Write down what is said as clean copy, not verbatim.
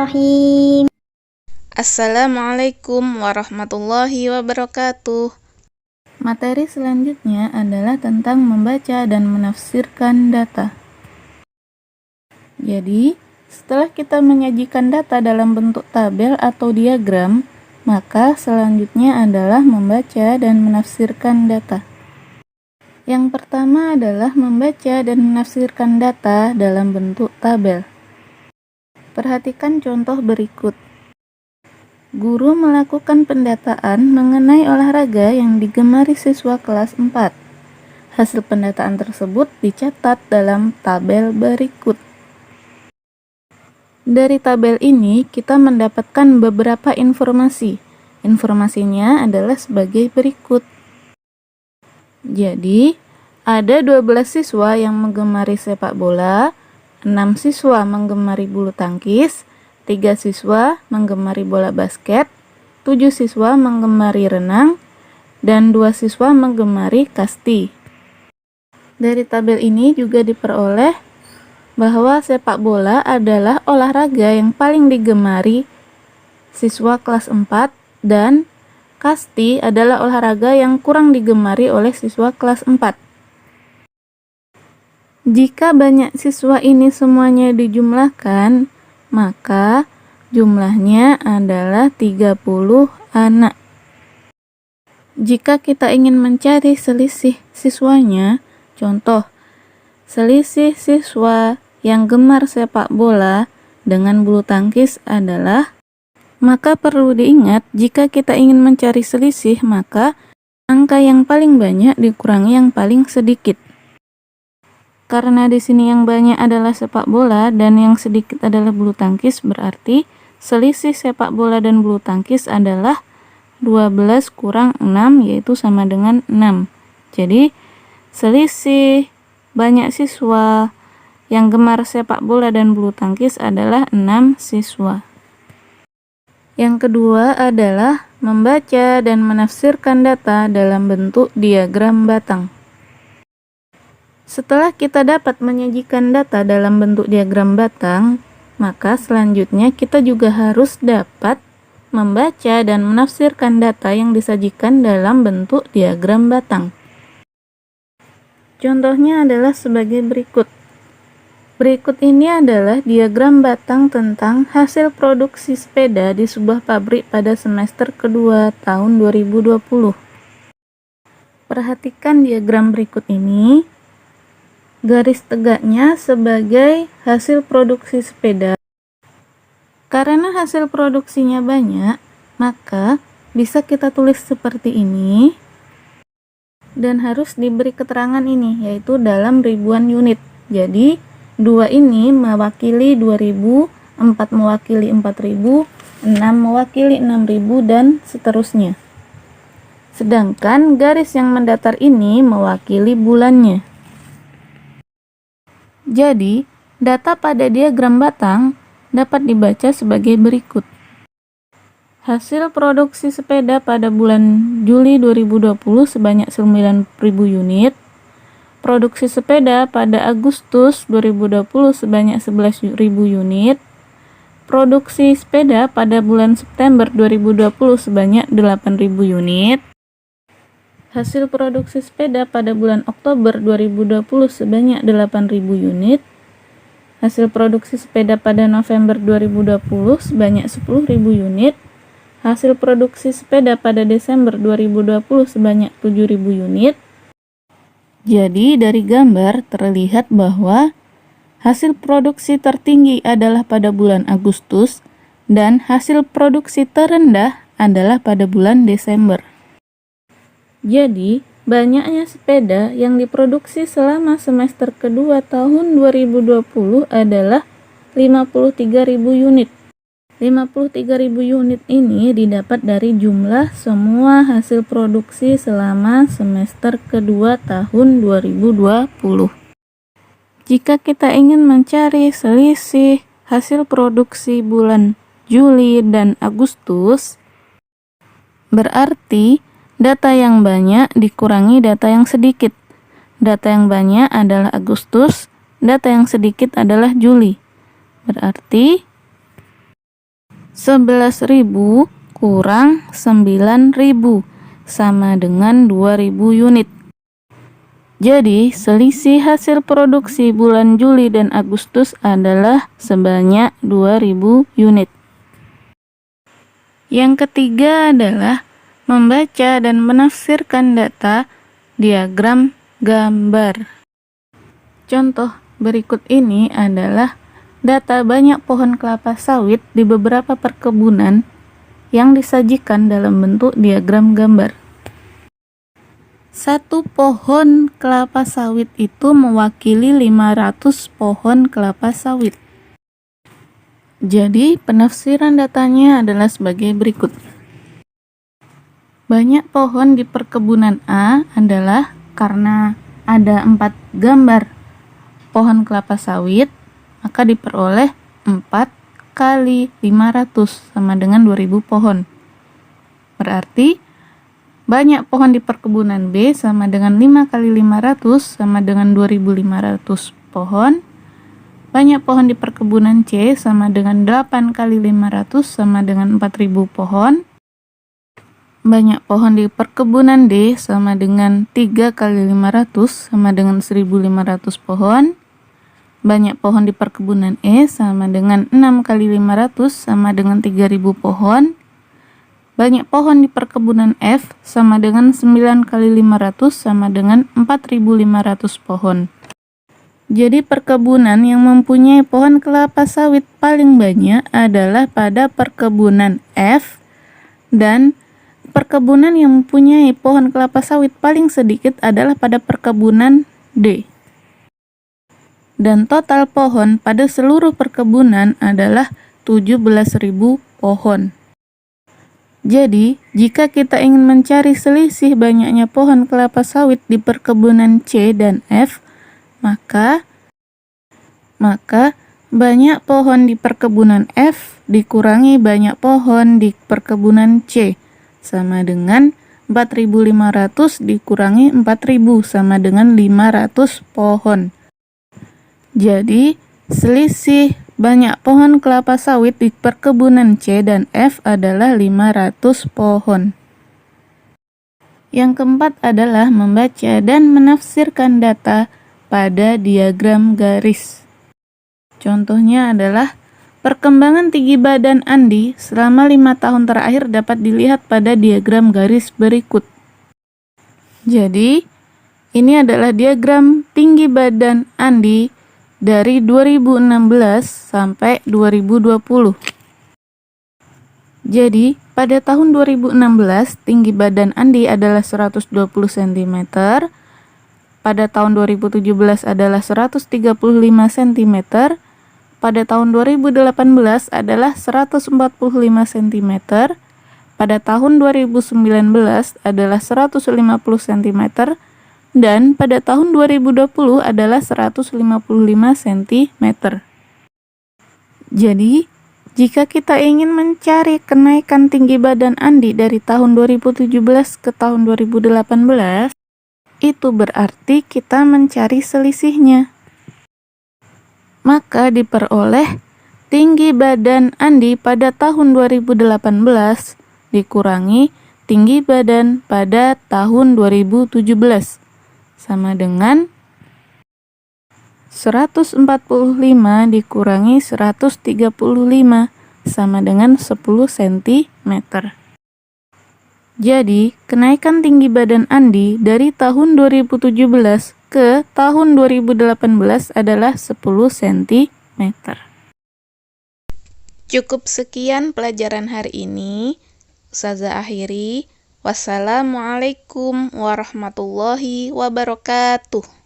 Bismillahirrahmanirrahim. Assalamualaikum warahmatullahi wabarakatuh. Materi selanjutnya adalah tentang membaca dan menafsirkan data. Jadi, setelah kita menyajikan data dalam bentuk tabel atau diagram, maka selanjutnya adalah membaca dan menafsirkan data. Yang pertama adalah membaca dan menafsirkan data dalam bentuk tabel. Perhatikan contoh berikut. Guru melakukan pendataan mengenai olahraga yang digemari siswa kelas 4. Hasil pendataan tersebut dicatat dalam tabel berikut. Dari tabel ini kita mendapatkan beberapa informasi. Informasinya adalah sebagai berikut. Jadi, ada 12 siswa yang menggemari sepak bola, 6 siswa menggemari bulu tangkis, 3 siswa menggemari bola basket, 7 siswa menggemari renang, dan 2 siswa menggemari kasti. Dari tabel ini juga diperoleh bahwa sepak bola adalah olahraga yang paling digemari siswa kelas 4 dan kasti adalah olahraga yang kurang digemari oleh siswa kelas 4. Jika banyak siswa ini semuanya dijumlahkan, maka jumlahnya adalah 30 anak. Jika kita ingin mencari selisih siswanya, contoh, selisih siswa yang gemar sepak bola dengan bulu tangkis adalah, maka perlu diingat jika kita ingin mencari selisih, maka angka yang paling banyak dikurangi yang paling sedikit. Karena di sini yang banyak adalah sepak bola dan yang sedikit adalah bulu tangkis, berarti selisih sepak bola dan bulu tangkis adalah 12 kurang 6, yaitu sama dengan 6. Jadi, selisih banyak siswa yang gemar sepak bola dan bulu tangkis adalah 6 siswa. Yang kedua adalah membaca dan menafsirkan data dalam bentuk diagram batang. Setelah kita dapat menyajikan data dalam bentuk diagram batang, maka selanjutnya kita juga harus dapat membaca dan menafsirkan data yang disajikan dalam bentuk diagram batang. Contohnya adalah sebagai berikut. Berikut ini adalah diagram batang tentang hasil produksi sepeda di sebuah pabrik pada semester kedua tahun 2020. Perhatikan diagram berikut ini. Garis tegaknya sebagai hasil produksi sepeda. Karena hasil produksinya banyak, maka bisa kita tulis seperti ini dan harus diberi keterangan ini, yaitu dalam ribuan unit. Jadi 2 ini mewakili 2000, 4 mewakili 4000, 6 mewakili 6000, dan seterusnya. Sedangkan garis yang mendatar ini mewakili bulannya. Jadi, data pada diagram batang dapat dibaca sebagai berikut. Hasil produksi sepeda pada bulan Juli 2020 sebanyak 9.000 unit. Produksi sepeda pada Agustus 2020 sebanyak 11.000 unit. Produksi sepeda pada bulan September 2020 sebanyak 8.000 unit. Hasil produksi sepeda pada bulan Oktober 2020 sebanyak 8.000 unit. Hasil produksi sepeda pada November 2020 sebanyak 10.000 unit. Hasil produksi sepeda pada Desember 2020 sebanyak 7.000 unit. Jadi dari gambar terlihat bahwa hasil produksi tertinggi adalah pada bulan Agustus dan hasil produksi terendah adalah pada bulan Desember. Jadi, banyaknya sepeda yang diproduksi selama semester kedua tahun 2020 adalah 53.000 unit. 53.000 unit ini didapat dari jumlah semua hasil produksi selama semester kedua tahun 2020. Jika kita ingin mencari selisih hasil produksi bulan Juli dan Agustus, berarti data yang banyak dikurangi data yang sedikit. Data yang banyak adalah Agustus, data yang sedikit adalah Juli. Berarti 11.000 kurang 9.000 sama dengan 2.000 unit. Jadi, selisih hasil produksi bulan Juli dan Agustus adalah sebanyak 2.000 unit. Yang ketiga adalah membaca dan menafsirkan data diagram gambar. Contoh berikut ini adalah data banyak pohon kelapa sawit di beberapa perkebunan yang disajikan dalam bentuk diagram gambar. Satu pohon kelapa sawit itu mewakili 500 pohon kelapa sawit. Jadi, penafsiran datanya adalah sebagai berikut. Banyak pohon di perkebunan A adalah karena ada 4 gambar pohon kelapa sawit, maka diperoleh 4 kali 500 sama dengan 2000 pohon. Berarti banyak pohon di perkebunan B sama dengan 5 kali 500 sama dengan 2500 pohon. Banyak pohon di perkebunan C sama dengan 8 kali 500 sama dengan 4000 pohon. Banyak pohon di perkebunan D sama dengan 3 kali 500 sama dengan 1500 pohon. Banyak pohon di perkebunan E sama dengan 6 kali 500 sama dengan 3000 pohon. Banyak pohon di perkebunan F sama dengan 9 kali 500 sama dengan 4500 pohon. Jadi perkebunan yang mempunyai pohon kelapa sawit paling banyak adalah pada perkebunan F, dan perkebunan yang mempunyai pohon kelapa sawit paling sedikit adalah pada perkebunan D. Dan total pohon pada seluruh perkebunan adalah 17.000 pohon. Jadi, jika kita ingin mencari selisih banyaknya pohon kelapa sawit di perkebunan C dan F, maka banyak pohon di perkebunan F dikurangi banyak pohon di perkebunan C, sama dengan 4.500 dikurangi 4.000 sama dengan 500 pohon. Jadi, selisih banyak pohon kelapa sawit di perkebunan C dan F adalah 500 pohon. Yang keempat adalah membaca dan menafsirkan data pada diagram garis. Contohnya adalah perkembangan tinggi badan Andi selama 5 tahun terakhir dapat dilihat pada diagram garis berikut. Jadi, ini adalah diagram tinggi badan Andi dari 2016 sampai 2020. Jadi, pada tahun 2016 tinggi badan Andi adalah 120 cm. Pada tahun 2017 adalah 135 cm. Pada tahun 2018 adalah 145 cm. Pada tahun 2019 adalah 150 cm. Dan pada tahun 2020 adalah 155 cm. Jadi, jika kita ingin mencari kenaikan tinggi badan Andi dari tahun 2017 ke tahun 2018, itu berarti kita mencari selisihnya. Maka diperoleh tinggi badan Andi pada tahun 2018 dikurangi tinggi badan pada tahun 2017. Sama dengan 145 dikurangi 135 sama dengan 10 cm. Jadi, kenaikan tinggi badan Andi dari tahun 2017 ke tahun 2018 adalah 10 cm. Cukup sekian pelajaran hari ini. Ustazah akhiri. Wassalamualaikum warahmatullahi wabarakatuh.